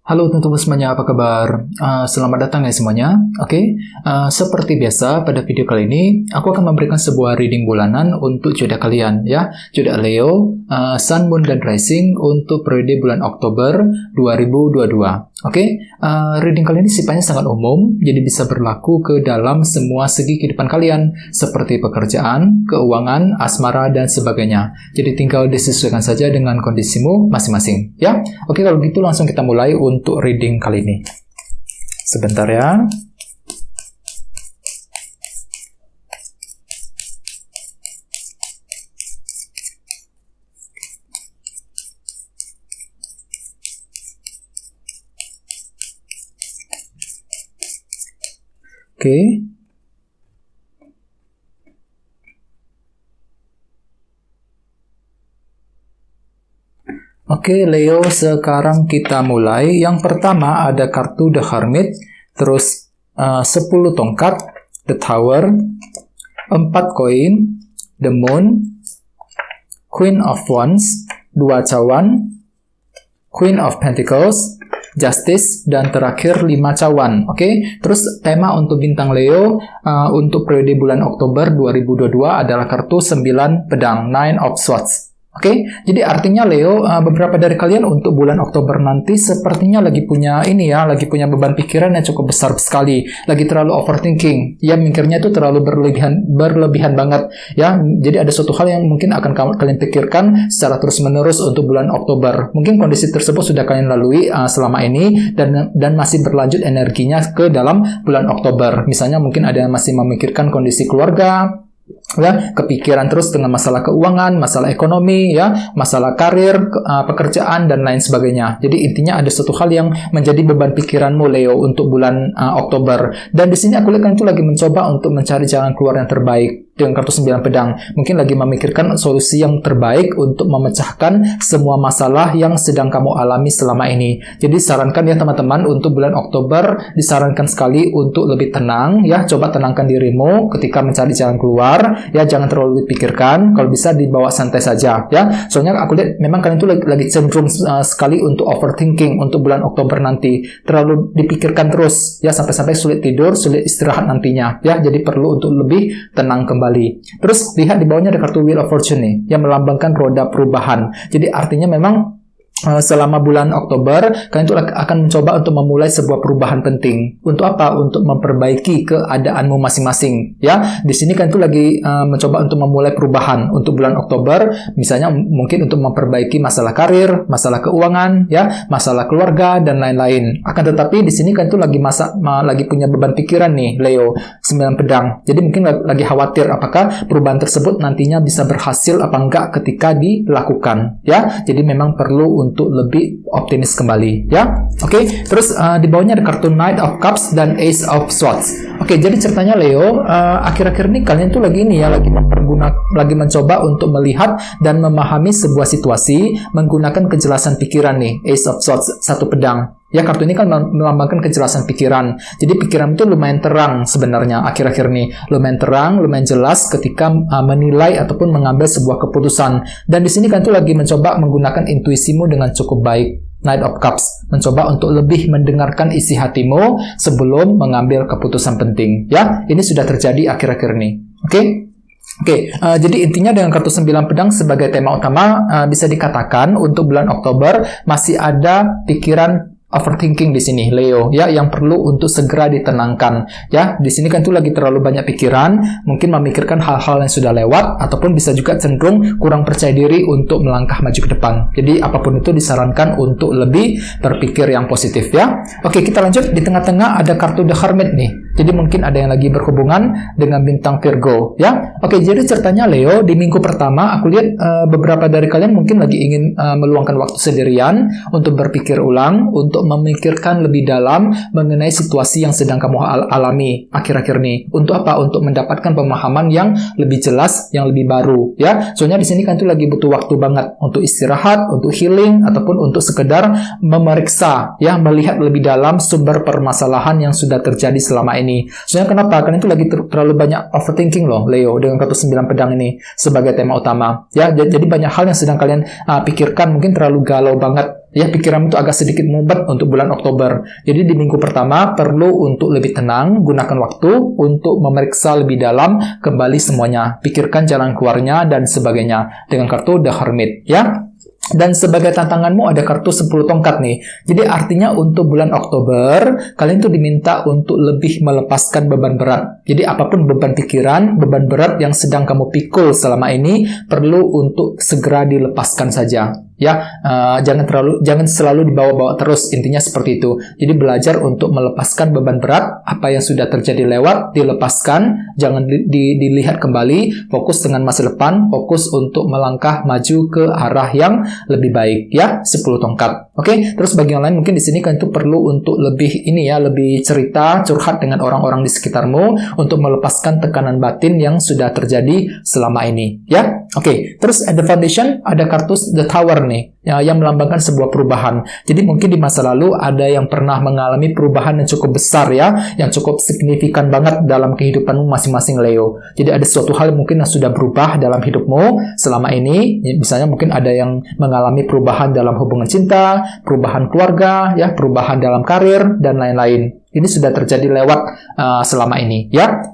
Halo teman-teman semuanya, apa kabar? Selamat datang ya semuanya. Oke, seperti biasa pada video kali ini, aku akan memberikan sebuah reading bulanan untuk zodiak kalian ya. Zodiak Leo, Sun, Moon, dan Rising untuk periode bulan Oktober 2022. Oke, reading kali ini sifatnya sangat umum, jadi bisa berlaku ke dalam semua segi kehidupan kalian, seperti pekerjaan, keuangan, asmara, dan sebagainya. Jadi tinggal disesuaikan saja dengan kondisimu masing-masing ya. Oke, kalau gitu langsung kita mulai untuk reading kali ini. Sebentar ya. Oke. Oke, Leo, sekarang kita mulai. Yang pertama ada kartu The Hermit, terus 10 tongkat, The Tower, 4 koin, The Moon, Queen of Wands, 2 cawan, Queen of Pentacles, Justice, dan terakhir 5 cawan. Oke, terus tema untuk bintang Leo untuk periode bulan Oktober 2022 adalah kartu 9 pedang, Nine of Swords. Oke, jadi artinya Leo, beberapa dari kalian untuk bulan Oktober nanti sepertinya lagi punya lagi punya beban pikiran yang cukup besar sekali, lagi terlalu overthinking, ya mikirnya itu terlalu berlebihan banget, ya. Jadi ada suatu hal yang mungkin akan kalian pikirkan secara terus-menerus untuk bulan Oktober. Mungkin kondisi tersebut sudah kalian lalui selama ini dan masih berlanjut energinya ke dalam bulan Oktober. Misalnya mungkin ada yang masih memikirkan kondisi keluarga, ya, kepikiran terus dengan masalah keuangan, masalah ekonomi, ya, masalah karir, pekerjaan, dan lain sebagainya. Jadi intinya ada suatu hal yang menjadi beban pikiranmu, Leo, untuk bulan Oktober. Dan di sini aku lihat kan itu lagi mencoba untuk mencari jalan keluar yang terbaik dengan kartu 9 pedang. Mungkin lagi memikirkan solusi yang terbaik untuk memecahkan semua masalah yang sedang kamu alami selama ini. Jadi sarankan ya teman-teman, untuk bulan Oktober disarankan sekali untuk lebih tenang, ya. Coba tenangkan dirimu ketika mencari jalan keluar, ya, jangan terlalu dipikirkan, kalau bisa dibawa santai saja, ya. Soalnya aku lihat memang kalian itu lagi cenderung sekali untuk overthinking untuk bulan Oktober nanti, terlalu dipikirkan terus, ya, sampai-sampai sulit tidur, sulit istirahat nantinya, ya. Jadi perlu untuk lebih tenang kembali. Terus lihat di bawahnya ada kartu Wheel of Fortune nih, yang melambangkan roda perubahan. Jadi artinya memang selama bulan Oktober, kalian itu akan mencoba untuk memulai sebuah perubahan penting. Untuk apa? Untuk memperbaiki keadaanmu masing-masing. Ya, di sini kalian itu lagi mencoba untuk memulai perubahan untuk bulan Oktober. Misalnya mungkin untuk memperbaiki masalah karir, masalah keuangan, ya, masalah keluarga, dan lain-lain. Akan tetapi di sini kalian itu lagi punya beban pikiran nih, Leo, 9 pedang. Jadi mungkin lagi khawatir apakah perubahan tersebut nantinya bisa berhasil apa enggak ketika dilakukan. Ya, jadi memang perlu untuk lebih optimis kembali, ya. Oke, terus di bawahnya ada kartu Knight of Cups dan Ace of Swords. Oke, jadi ceritanya Leo, akhir-akhir ini kalian tuh lagi mencoba untuk melihat dan memahami sebuah situasi menggunakan kejelasan pikiran nih, Ace of Swords, 1 pedang. Ya, kartu ini kan melambangkan kejelasan pikiran. Jadi pikiran itu lumayan terang sebenarnya akhir-akhir ini. Lumayan terang, lumayan jelas ketika menilai ataupun mengambil sebuah keputusan. Dan di sini kan tuh lagi mencoba menggunakan intuisimu dengan cukup baik. Knight of Cups, mencoba untuk lebih mendengarkan isi hatimu sebelum mengambil keputusan penting. Ya, ini sudah terjadi akhir-akhir ini. Oke, jadi intinya dengan kartu 9 pedang sebagai tema utama, bisa dikatakan untuk bulan Oktober masih ada pikiran overthinking di sini, Leo, ya, yang perlu untuk segera ditenangkan, ya. Di sini kan tuh lagi terlalu banyak pikiran, mungkin memikirkan hal-hal yang sudah lewat, ataupun bisa juga cenderung kurang percaya diri untuk melangkah maju ke depan. Jadi apapun itu disarankan untuk lebih berpikir yang positif, ya. Oke, kita lanjut. Di tengah-tengah ada kartu The Hermit nih. Jadi mungkin ada yang lagi berhubungan dengan bintang Virgo, ya. Oke, jadi ceritanya Leo, di minggu pertama aku lihat beberapa dari kalian mungkin lagi ingin meluangkan waktu sendirian untuk berpikir ulang, untuk memikirkan lebih dalam mengenai situasi yang sedang kamu alami akhir-akhir ini. Untuk apa? Untuk mendapatkan pemahaman yang lebih jelas, yang lebih baru, ya. Soalnya di sini kan itu lagi butuh waktu banget untuk istirahat, untuk healing, ataupun untuk sekedar memeriksa, ya, melihat lebih dalam sumber permasalahan yang sudah terjadi selama ini. Soalnya kenapa? Karena itu lagi terlalu banyak overthinking loh, Leo, dengan kartu 9 pedang ini sebagai tema utama, ya. Jadi banyak hal yang sedang kalian pikirkan, mungkin terlalu galau banget, Ya, pikiran itu agak sedikit mumet untuk bulan Oktober. Jadi di minggu pertama perlu untuk lebih tenang, gunakan waktu untuk memeriksa lebih dalam kembali semuanya. Pikirkan jalan keluarnya dan sebagainya dengan kartu The Hermit, ya. Dan sebagai tantanganmu ada kartu 10 tongkat nih. Jadi artinya untuk bulan Oktober, kalian tuh diminta untuk lebih melepaskan beban berat. Jadi apapun beban pikiran, beban berat yang sedang kamu pikul selama ini, perlu untuk segera dilepaskan saja. Ya, jangan selalu dibawa-bawa terus, intinya seperti itu. Jadi belajar untuk melepaskan beban berat, apa yang sudah terjadi lewat dilepaskan, jangan dilihat kembali, fokus dengan masa depan, fokus untuk melangkah maju ke arah yang lebih baik, ya. 10 tongkat. Oke, terus bagi yang lain mungkin di sini kan itu perlu untuk lebih lebih cerita, curhat dengan orang-orang di sekitarmu untuk melepaskan tekanan batin yang sudah terjadi selama ini, ya. Oke, terus at the foundation ada kartu The Tower nih, yang melambangkan sebuah perubahan. Jadi mungkin di masa lalu ada yang pernah mengalami perubahan yang cukup besar, ya, yang cukup signifikan banget dalam kehidupanmu masing-masing, Leo. Jadi ada suatu hal mungkin yang sudah berubah dalam hidupmu selama ini. Misalnya mungkin ada yang mengalami perubahan dalam hubungan cinta, perubahan keluarga, ya, perubahan dalam karir dan lain-lain. Ini sudah terjadi lewat selama ini, ya.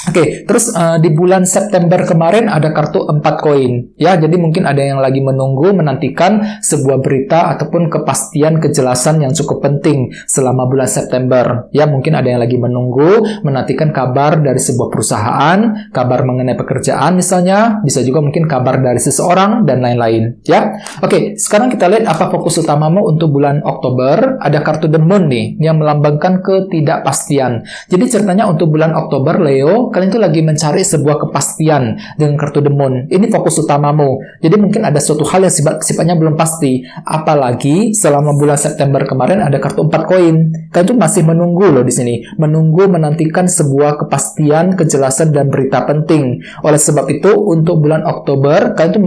Oke, terus di bulan September kemarin ada kartu 4 koin. Ya, jadi mungkin ada yang lagi menunggu, menantikan sebuah berita ataupun kepastian, kejelasan yang cukup penting selama bulan September. Ya, mungkin ada yang lagi menunggu, menantikan kabar dari sebuah perusahaan, kabar mengenai pekerjaan misalnya, bisa juga mungkin kabar dari seseorang, dan lain-lain. Ya, oke, sekarang kita lihat apa fokus utamamu untuk bulan Oktober. Ada kartu The Moon nih, yang melambangkan ketidakpastian. Jadi ceritanya untuk bulan Oktober, Leo, kalian tuh lagi mencari sebuah kepastian dengan kartu The Moon. Ini fokus utamamu. Jadi mungkin ada suatu hal yang sifatnya belum pasti. Apalagi selama bulan September kemarin ada kartu 4 koin. Kalian tuh masih menunggu loh di sini. Menunggu, menantikan sebuah kepastian, kejelasan, dan berita penting. Oleh sebab itu, untuk bulan Oktober, kalian tuh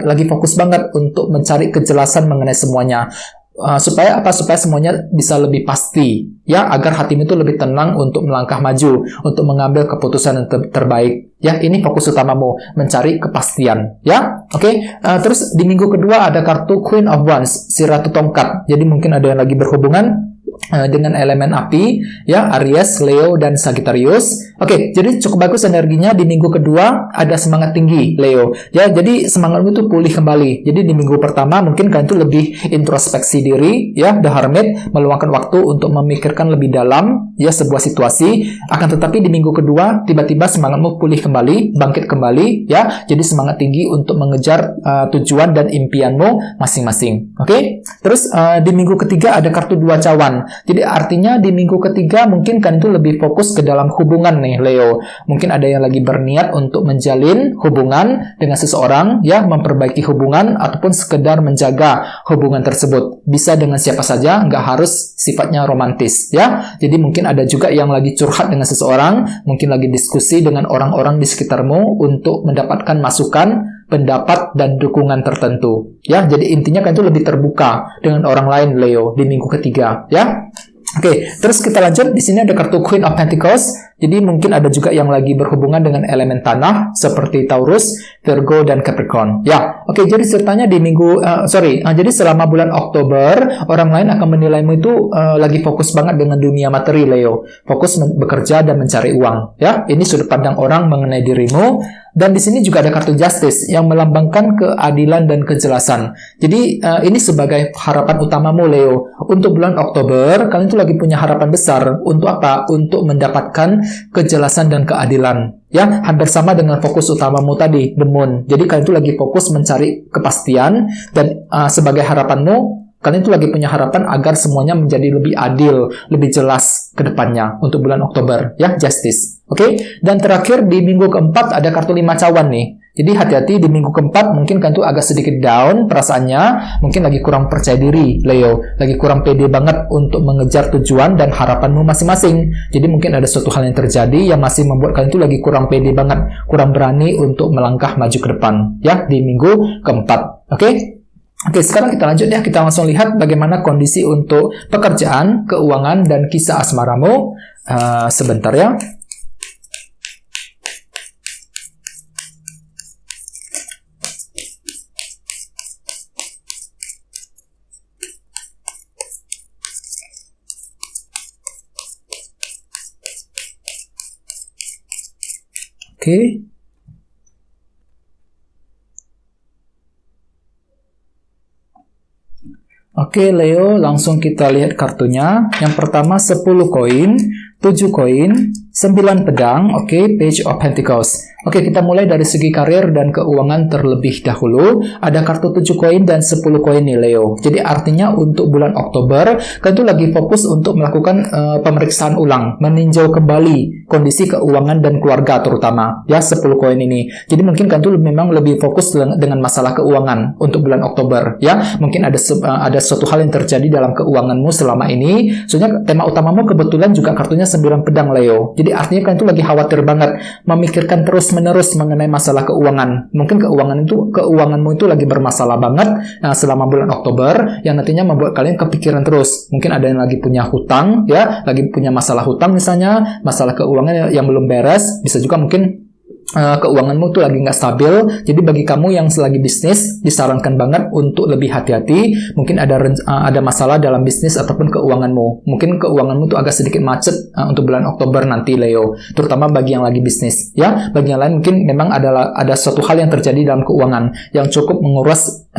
lagi fokus banget untuk mencari kejelasan mengenai semuanya. Supaya apa? Supaya semuanya bisa lebih pasti, ya, agar hatimu itu lebih tenang untuk melangkah maju, untuk mengambil keputusan yang terbaik. Ya, ini fokus utamamu, mencari kepastian, ya. Oke, terus di minggu kedua ada kartu Queen of Wands, si Ratu Tongkat. Jadi mungkin ada yang lagi berhubungan dengan elemen api, ya, Aries, Leo, dan Sagittarius. Oke, jadi cukup bagus energinya di minggu kedua, ada semangat tinggi, Leo. Ya, jadi semangatmu itu pulih kembali. Jadi di minggu pertama mungkin kalian itu lebih introspeksi diri, ya, The Hermit, meluangkan waktu untuk memikirkan lebih dalam, ya, sebuah situasi. Akan tetapi di minggu kedua, tiba-tiba semangatmu pulih kembali, bangkit kembali, ya. Jadi semangat tinggi untuk mengejar tujuan dan impianmu masing-masing. Oke, terus di minggu ketiga ada kartu 2 cawan. Jadi artinya di minggu ketiga mungkin kan itu lebih fokus ke dalam hubungan nih, Leo. Mungkin ada yang lagi berniat untuk menjalin hubungan dengan seseorang, ya, memperbaiki hubungan ataupun sekedar menjaga hubungan tersebut. Bisa dengan siapa saja, nggak harus sifatnya romantis, ya. Jadi mungkin ada juga yang lagi curhat dengan seseorang, mungkin lagi diskusi dengan orang-orang di sekitarmu untuk mendapatkan masukan, pendapat, dan dukungan tertentu. Ya, jadi intinya kan itu lebih terbuka dengan orang lain, Leo, di minggu ketiga, ya. Oke, terus kita lanjut. Di sini ada kartu Queen of Pentacles. Jadi mungkin ada juga yang lagi berhubungan dengan elemen tanah seperti Taurus, Virgo, dan Capricorn. Ya, oke. Jadi ceritanya di jadi selama bulan Oktober orang lain akan menilaimu itu lagi fokus banget dengan dunia materi, Leo. Fokus bekerja dan mencari uang. Ya, ini sudut pandang orang mengenai dirimu. Dan di sini juga ada kartu Justice yang melambangkan keadilan dan kejelasan. Jadi ini sebagai harapan utamamu, Leo. Untuk bulan Oktober, kalian tuh lagi punya harapan besar. Untuk apa? Untuk mendapatkan kejelasan dan keadilan. Ya, hampir sama dengan fokus utamamu tadi, The Moon. Jadi kalian tuh lagi fokus mencari kepastian dan sebagai harapanmu, kalian tuh lagi punya harapan agar semuanya menjadi lebih adil, lebih jelas ke depannya untuk bulan Oktober, ya, Justice. Oke, dan terakhir di minggu keempat ada kartu 5 cawan nih. Jadi hati-hati di minggu keempat mungkin kan tuh agak sedikit down perasaannya, mungkin lagi kurang percaya diri, Leo, lagi kurang pede banget untuk mengejar tujuan dan harapanmu masing-masing. Jadi mungkin ada suatu hal yang terjadi yang masih membuat kalian tuh lagi kurang pede banget, kurang berani untuk melangkah maju ke depan, ya, di minggu keempat. Oke, sekarang kita lanjut ya, kita langsung lihat bagaimana kondisi untuk pekerjaan, keuangan, dan kisah asmaramu. Sebentar ya. Oke. Oke, Leo, langsung kita lihat kartunya. Yang pertama 10 koin, 7 koin, 9 pedang, oke, Page of Pentacles. Oke, kita mulai dari segi karir dan keuangan terlebih dahulu. Ada kartu 7 koin dan 10 koin nih, Leo. Jadi artinya untuk bulan Oktober, kalian tuh lagi fokus untuk melakukan pemeriksaan ulang, meninjau kembali kondisi keuangan dan keluarga terutama, ya, 10 koin ini. Jadi mungkin kalian tuh memang lebih fokus dengan masalah keuangan untuk bulan Oktober, ya. Mungkin ada suatu hal yang terjadi dalam keuanganmu selama ini. Soalnya tema utamamu kebetulan juga kartunya 9 pedang, Leo. Jadi artinya kalian tuh lagi khawatir banget, memikirkan terus-menerus mengenai masalah keuangan. Mungkin keuanganmu itu lagi bermasalah banget selama bulan Oktober, yang nantinya membuat kalian kepikiran terus. Mungkin ada yang lagi punya hutang, ya, lagi punya masalah hutang misalnya, masalah keuangan yang belum beres. Bisa juga mungkin keuanganmu tuh lagi nggak stabil. Jadi bagi kamu yang selagi bisnis, disarankan banget untuk lebih hati-hati. Mungkin ada masalah dalam bisnis ataupun keuanganmu. Mungkin keuanganmu tuh agak sedikit macet untuk bulan Oktober nanti, Leo. Terutama bagi yang lagi bisnis, ya. Bagi yang lain mungkin memang ada suatu hal yang terjadi dalam keuangan yang cukup menguras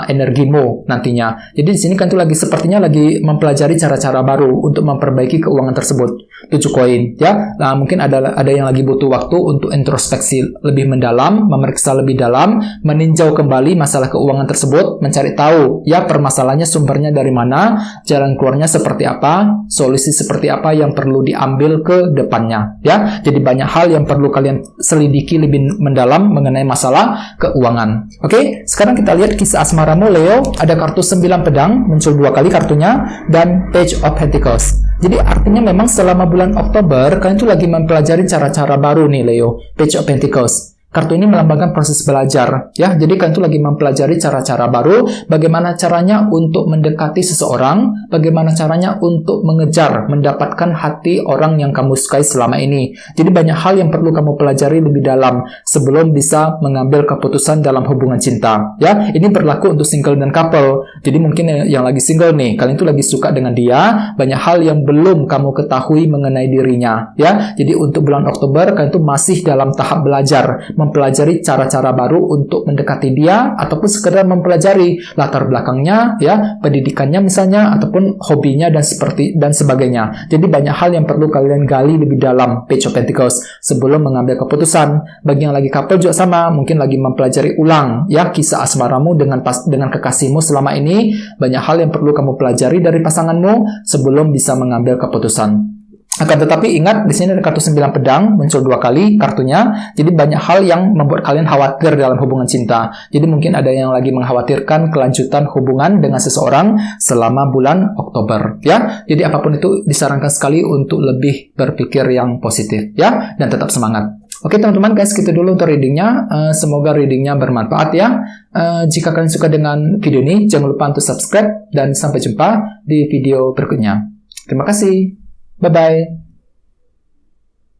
energimu nantinya. Jadi di sini kan tuh sepertinya lagi mempelajari cara-cara baru untuk memperbaiki keuangan tersebut. 7 koin, ya. Nah, mungkin ada yang lagi butuh waktu untuk introspeksi lebih mendalam, memeriksa lebih dalam, meninjau kembali masalah keuangan tersebut, mencari tahu, ya, permasalahannya sumbernya dari mana, jalan keluarnya seperti apa, solusi seperti apa yang perlu diambil ke depannya, ya. Jadi banyak hal yang perlu kalian selidiki lebih mendalam mengenai masalah keuangan. Oke, sekarang kita lihat kisah asmaramu, Leo. Ada kartu 9 pedang, muncul 2 kali kartunya, dan Page of Pentacles. Jadi artinya memang selama bulan Oktober, kalian tuh lagi mempelajari cara-cara baru nih, Leo. Page of Pentacles. Kartu ini melambangkan proses belajar, ya. Jadi kalian tuh lagi mempelajari cara-cara baru, bagaimana caranya untuk mendekati seseorang, bagaimana caranya untuk mengejar, mendapatkan hati orang yang kamu sukai selama ini. Jadi banyak hal yang perlu kamu pelajari lebih dalam sebelum bisa mengambil keputusan dalam hubungan cinta, ya. Ini berlaku untuk single dan couple. Jadi mungkin yang lagi single nih, kalian tuh lagi suka dengan dia, banyak hal yang belum kamu ketahui mengenai dirinya, ya. Jadi untuk bulan Oktober, kalian tuh masih dalam tahap belajar, mempelajari cara-cara baru untuk mendekati dia, ataupun sekedar mempelajari latar belakangnya, ya, pendidikannya misalnya, ataupun hobinya dan sebagainya. Jadi banyak hal yang perlu kalian gali lebih dalam, Page of Pentacles, sebelum mengambil keputusan. Bagi yang lagi couple juga sama, mungkin lagi mempelajari ulang, ya, kisah asmaramu dengan kekasihmu selama ini. Banyak hal yang perlu kamu pelajari dari pasanganmu sebelum bisa mengambil keputusan. Akan tetapi ingat, di sini ada kartu 9 pedang, muncul 2 kali kartunya. Jadi banyak hal yang membuat kalian khawatir dalam hubungan cinta. Jadi mungkin ada yang lagi mengkhawatirkan kelanjutan hubungan dengan seseorang selama bulan Oktober, ya. Jadi apapun itu disarankan sekali untuk lebih berpikir yang positif, ya, dan tetap semangat. Oke teman-teman, guys, gitu dulu untuk readingnya. Semoga readingnya bermanfaat, ya. Jika kalian suka dengan video ini, jangan lupa untuk subscribe, dan sampai jumpa di video berikutnya. Terima kasih. Bye-bye.